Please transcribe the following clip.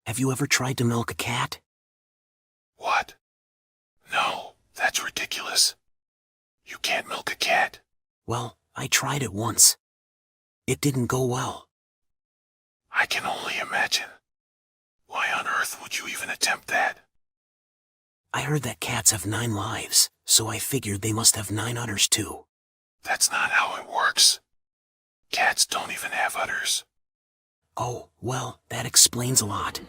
Have you ever tried to milk a cat? What? No, that's ridiculous. You can't milk a cat. Well, I tried it once. It didn't go well. I can only imagine. Why on earth would you even attempt that? I heard that cats have 9 lives, so I figured they must have 9 udders too. That's not how it works. Cats don't even have udders. Oh, well, that explains a lot.